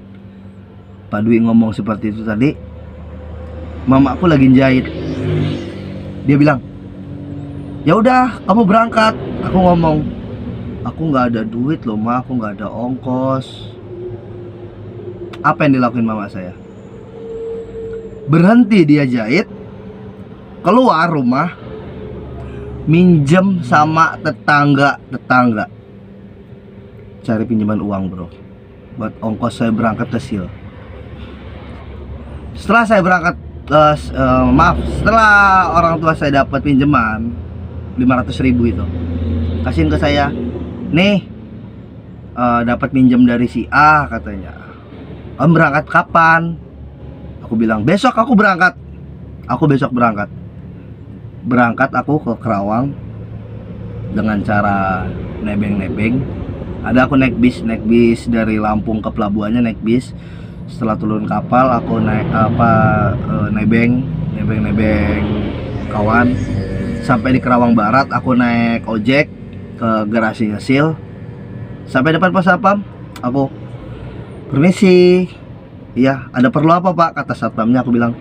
Pak Dwi ngomong seperti itu tadi. Mama aku lagi jahit." Dia bilang, "Ya udah, kamu berangkat." Aku ngomong, "Aku nggak ada duit loh ma, aku nggak ada ongkos." Apa yang dilakuin mama saya? Berhenti dia jahit, keluar rumah, minjem sama tetangga, cari pinjaman uang bro, buat ongkos saya berangkat ke SIL. Setelah saya berangkat, setelah orang tua saya dapat pinjaman 500.000 itu, kasihin ke saya, "Nih, dapat pinjam dari si A," katanya. "Om berangkat kapan?" Aku bilang, "Besok aku berangkat." Aku besok berangkat. Berangkat aku ke Kerawang dengan cara nebeng. Ada aku naik bis dari Lampung ke pelabuhannya, naik bis. Setelah turun kapal aku nebeng kawan. Sampai di Kerawang Barat aku naik ojek ke garasinya SIL. Sampai depan pos satpam, aku, "Permisi, iya, ada perlu apa Pak?" kata satpamnya. Aku bilang,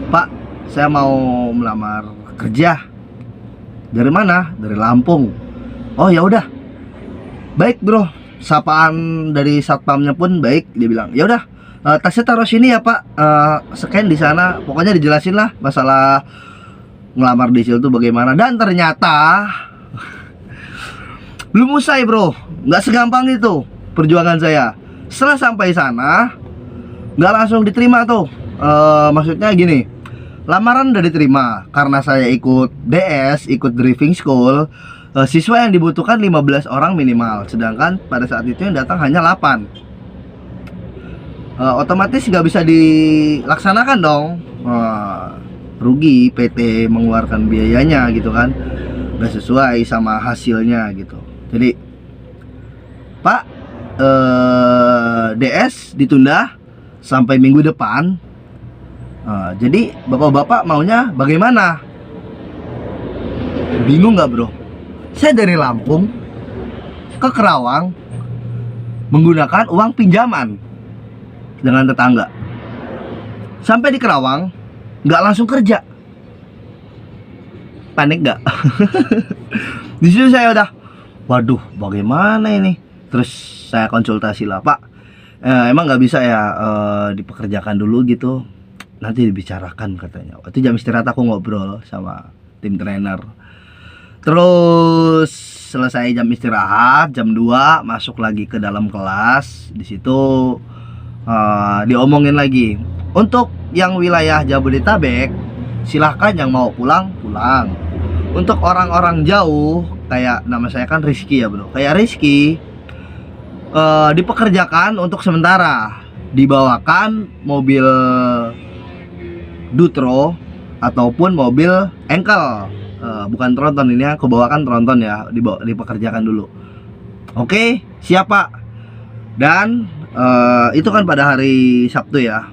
"Pak, saya mau melamar kerja." "Dari mana?" "Dari Lampung." "Oh ya udah, baik bro." Sapaan dari satpamnya pun baik. Dia bilang, "Ya udah, tasnya taruh sini ya Pak, scan di sana." Pokoknya dijelasin lah masalah ngelamar di SIL tuh bagaimana. Dan ternyata belum usai bro, nggak segampang itu perjuangan saya. Setelah sampai sana, nggak langsung diterima tuh. Maksudnya gini, lamaran udah diterima karena saya ikut DS, ikut driving school. Siswa yang dibutuhkan 15 orang minimal, sedangkan pada saat itu yang datang hanya 8. Otomatis nggak bisa dilaksanakan dong. Rugi PT mengeluarkan biayanya gitu kan, nggak sesuai sama hasilnya gitu. Jadi, "Pak, DS ditunda sampai minggu depan. Jadi bapak-bapak maunya bagaimana?" Bingung nggak bro? Saya dari Lampung ke Kerawang menggunakan uang pinjaman. dengan tetangga. Sampai di Kerawang, nggak langsung kerja. Panik nggak? Di situ saya udah, waduh, bagaimana ini? Terus saya konsultasi lah, Pak. Emang nggak bisa ya dipekerjakan dulu gitu? Nanti dibicarakan katanya. Itu jam istirahat aku ngobrol sama tim trainer. Terus selesai jam istirahat, jam 2 masuk lagi ke dalam kelas. Di situ diomongin lagi. Untuk yang wilayah Jabodetabek, silahkan yang mau pulang, pulang. Untuk orang-orang jauh, kayak nama saya kan Rizky ya bro, kayak Rizky, dipekerjakan untuk sementara, dibawakan mobil Dutro ataupun mobil engkel, bukan tronton. Ini aku bawakan tronton ya, dipekerjakan dulu. Oke, siap Pak. Dan itu kan pada hari Sabtu ya.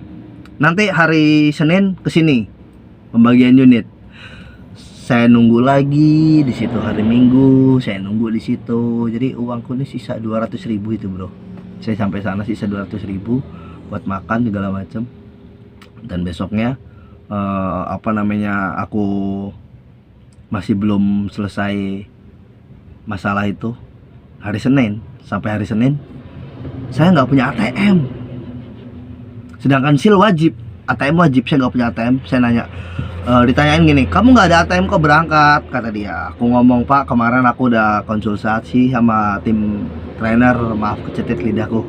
Nanti hari Senin kesini pembagian unit. Saya nunggu lagi di situ hari Minggu, saya nunggu di situ. Jadi uangku ini sisa 200.000 itu bro. Saya sampai sana sisa 200.000 buat makan segala macam. Dan besoknya aku masih belum selesai masalah itu. Hari Senin, sampai hari Senin saya nggak punya ATM. Sedangkan SIL wajib, ATM wajib, saya nggak punya ATM. Saya nanya, ditanyain gini, kamu nggak ada ATM kok berangkat? Kata dia. Aku ngomong, Pak, kemarin aku udah konsultasi sama tim trainer. Maaf kecetit lidahku.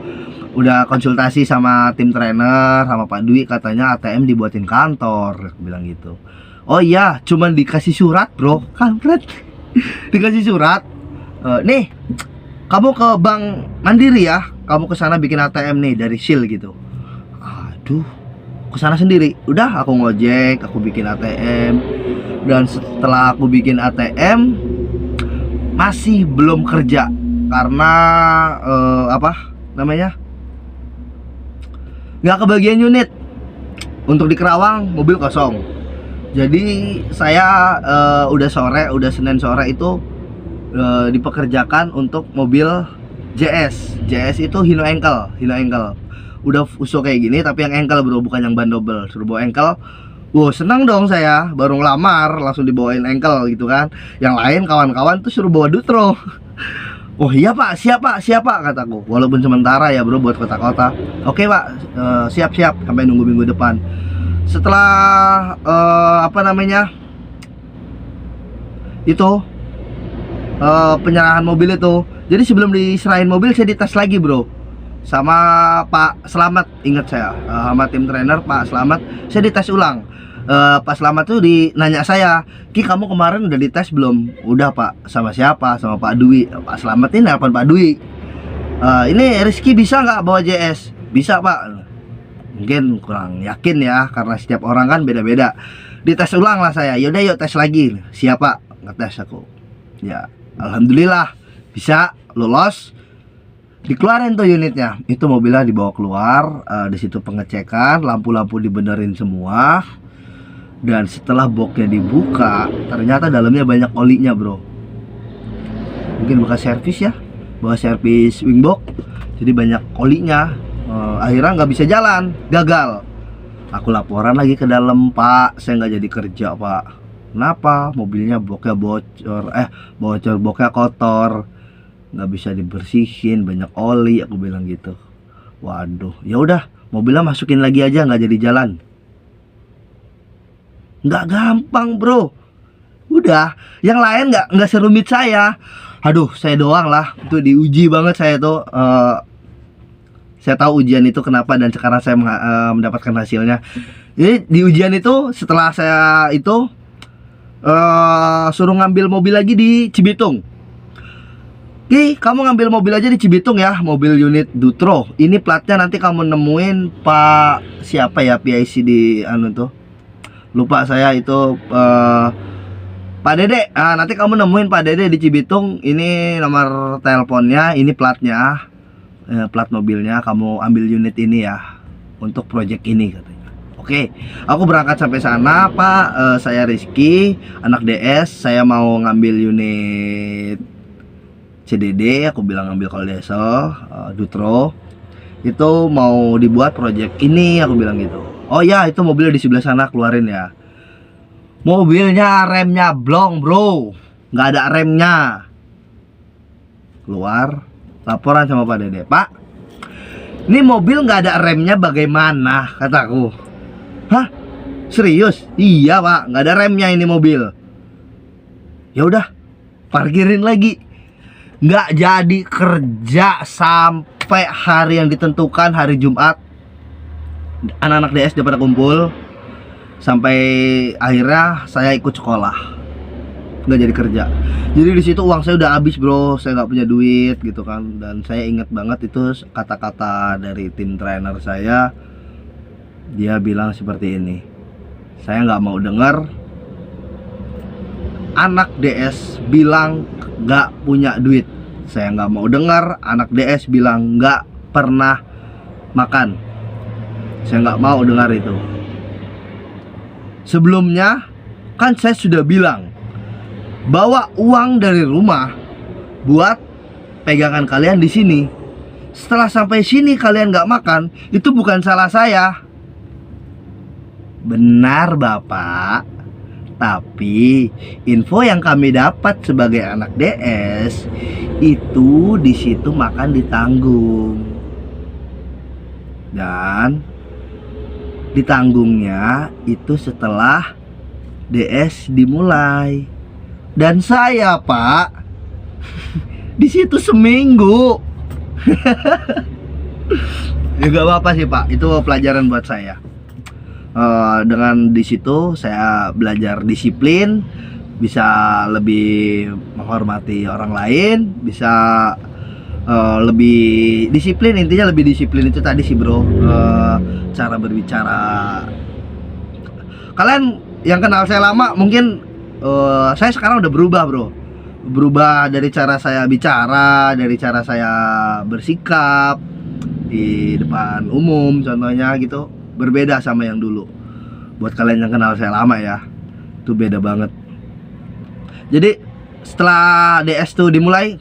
Udah konsultasi sama tim trainer, sama Pak Dwi, katanya ATM dibuatin kantor. Aku bilang gitu. Oh iya, cuman dikasih surat bro, kampret. Dikasih surat, nih kamu ke Bank Mandiri ya, kamu ke sana bikin ATM nih dari SIL gitu. Aduh, ke sana sendiri. Udah, aku ngojek, aku bikin ATM. Dan setelah aku bikin ATM, masih belum kerja karena nggak kebagian unit. Untuk di Kerawang mobil kosong. Jadi saya udah Senin sore itu dipekerjakan untuk mobil JS. JS itu Hino Engkel. Udah usul kayak gini tapi yang engkel bro, bukan yang ban double. Suruh bawa engkel. Wow, senang dong saya, baru ngelamar langsung dibawain engkel gitu kan. Yang lain kawan-kawan tuh suruh bawa Dutro. Oh iya Pak, siap Pak kataku. Walaupun sementara ya bro, buat kota-kota. Oke Pak, siap sampai nunggu minggu depan. Setelah penyerahan mobil itu. Jadi sebelum diserahin mobil saya dites lagi bro, sama Pak Slamet. Ingat saya, sama tim trainer Pak Slamet, saya dites ulang. Pak Slamet tuh nanya saya, Ki kamu kemarin udah dites belum? Udah Pak. Sama siapa? Sama Pak Dwi. Pak Slamet ini nelfon Pak Dwi, ini Rizky bisa nggak bawa JS? Bisa Pak. Mungkin kurang yakin ya, karena setiap orang kan beda-beda. Dites ulang lah saya. Yaudah yuk tes lagi. Siapa? Ngetes aku. Ya alhamdulillah bisa, lolos. Dikeluarin tuh unitnya. Itu mobilnya dibawa keluar. Di situ pengecekan, lampu-lampu dibenerin semua. Dan setelah boxnya dibuka, ternyata dalamnya banyak olinya bro. Mungkin bekas servis ya, bekas servis wingbox. Jadi banyak olinya. Akhirnya nggak bisa jalan, gagal. Aku laporan lagi ke dalam, Pak, saya nggak jadi kerja Pak. Kenapa? Mobilnya boxnya bocor, boxnya kotor, nggak bisa dibersihin, banyak oli. Aku bilang gitu. Waduh, ya udah, mobilnya masukin lagi aja, nggak jadi jalan. Nggak gampang bro. Udah, yang lain nggak serumit saya. Aduh, saya doang lah. Itu diuji banget saya tuh. Saya tahu ujian itu kenapa dan sekarang saya mendapatkan hasilnya. Jadi di ujian itu setelah saya itu suruh ngambil mobil lagi di Cibitung. Ki, kamu ngambil mobil aja di Cibitung ya, mobil unit Dutro. Ini platnya nanti kamu nemuin Pak siapa ya, PIC di tuh. Lupa saya itu Pak Dede. Nanti kamu nemuin Pak Dede di Cibitung. Ini nomor teleponnya, ini platnya, plat mobilnya. Kamu ambil unit ini ya untuk project ini katanya. Oke, aku berangkat sampai sana Pak. Saya Rizky, anak DS. Saya mau ngambil unit CDD. Aku bilang ngambil Koldeso Dutro. Itu mau dibuat project ini, aku bilang gitu. Oh ya, itu mobilnya di sebelah sana, keluarin ya. Mobilnya remnya blong bro, nggak ada remnya. Keluar, laporan sama Pak Dede. Pak, ini mobil nggak ada remnya bagaimana? Kataku. Hah? Serius? Iya Pak, nggak ada remnya ini mobil. Ya udah, parkirin lagi. Nggak jadi kerja sampai hari yang ditentukan, hari Jumat. Anak-anak DS udah pada kumpul. Sampai akhirnya saya ikut sekolah, nggak jadi kerja. Jadi di situ uang saya udah habis bro, saya nggak punya duit gitu kan. Dan saya ingat banget itu kata-kata dari tim trainer saya. Dia bilang seperti ini, saya nggak mau dengar anak DS bilang nggak punya duit. Saya nggak mau dengar anak DS bilang nggak pernah makan. Saya nggak mau dengar itu. Sebelumnya kan saya sudah bilang, bawa uang dari rumah buat pegangan kalian di sini. Setelah sampai sini kalian nggak makan, itu bukan salah saya. Benar Bapak. Tapi info yang kami dapat sebagai anak DS itu di situ makan ditanggung. Dan ditanggungnya itu setelah DS dimulai. Dan saya Pak di situ seminggu. Ya gak apa-apa sih Pak, itu pelajaran buat saya. Dengan di situ saya belajar disiplin, bisa lebih menghormati orang lain, bisa lebih disiplin. Intinya lebih disiplin itu tadi sih bro. Cara berbicara. Kalian yang kenal saya lama mungkin saya sekarang udah berubah bro. Berubah dari cara saya bicara, dari cara saya bersikap di depan umum contohnya gitu. Berbeda sama yang dulu. Buat kalian yang kenal saya lama ya, itu beda banget. Jadi setelah DS tuh dimulai,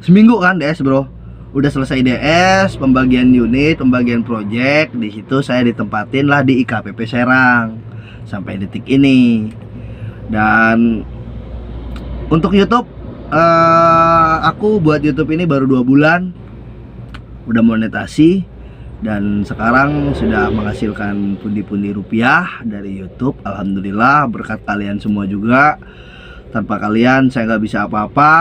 seminggu kan DS bro, udah selesai DS, pembagian unit, pembagian project. Di situ saya ditempatin lah di IKPP Serang sampai detik ini. Dan untuk YouTube, aku buat YouTube ini baru 2 bulan, udah monetasi. Dan sekarang sudah menghasilkan pundi-pundi rupiah dari YouTube. Alhamdulillah, berkat kalian semua juga. Tanpa kalian saya nggak bisa apa-apa.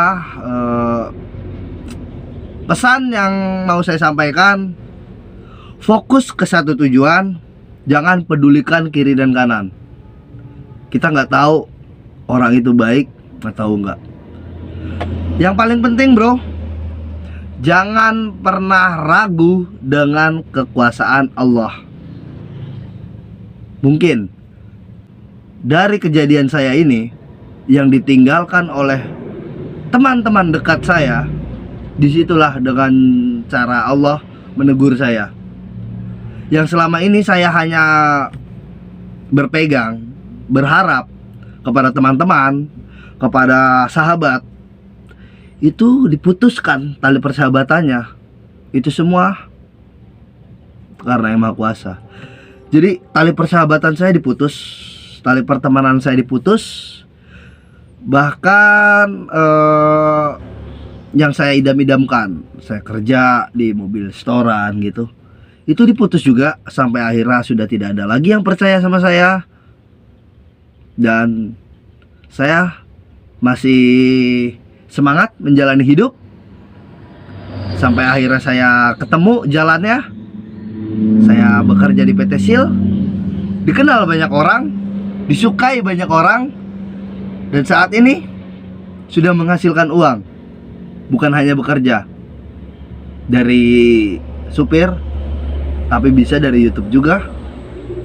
Pesan yang mau saya sampaikan, fokus ke satu tujuan, jangan pedulikan kiri dan kanan. Kita nggak tahu orang itu baik atau enggak. Yang paling penting bro, jangan pernah ragu dengan kekuasaan Allah. Mungkin dari kejadian saya ini yang ditinggalkan oleh teman-teman dekat saya, disitulah dengan cara Allah menegur saya. Yang selama ini saya hanya berpegang, berharap kepada teman-teman, kepada sahabat, itu diputuskan tali persahabatannya. Itu semua karena Yang Maha Kuasa. Jadi tali persahabatan saya diputus, tali pertemanan saya diputus. Bahkan yang saya idam-idamkan, saya kerja di mobil storan gitu, itu diputus juga. Sampai akhirnya sudah tidak ada lagi yang percaya sama saya. Dan saya masih semangat menjalani hidup sampai akhirnya saya ketemu jalannya. Saya bekerja di PT Sil, dikenal banyak orang, disukai banyak orang, dan saat ini sudah menghasilkan uang. Bukan hanya bekerja dari supir, tapi bisa dari YouTube juga,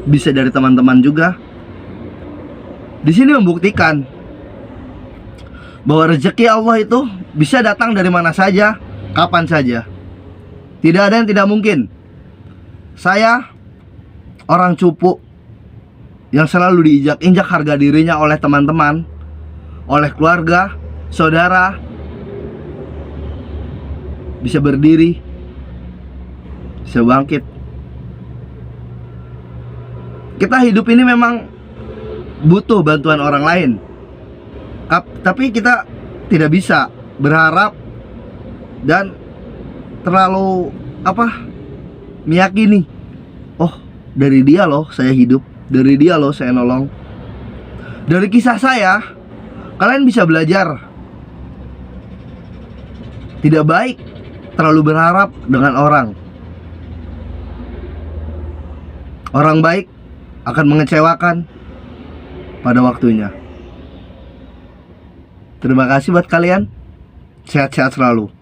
bisa dari teman-teman juga. Di sini membuktikan bahwa rezeki Allah itu bisa datang dari mana saja, kapan saja. Tidak ada yang tidak mungkin. Saya orang cupu yang selalu diinjak-injak harga dirinya oleh teman-teman, oleh keluarga, saudara, bisa berdiri bisa bangkit. Kita hidup ini memang butuh bantuan orang lain, tapi kita tidak bisa berharap dan terlalu meyakini, oh dari dia loh saya hidup, dari dia loh saya nolong. Dari kisah saya kalian bisa belajar tidak baik terlalu berharap dengan orang. Orang baik akan mengecewakan pada waktunya. Terima kasih buat kalian. Sehat-sehat selalu.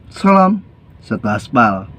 Salam satu aspal.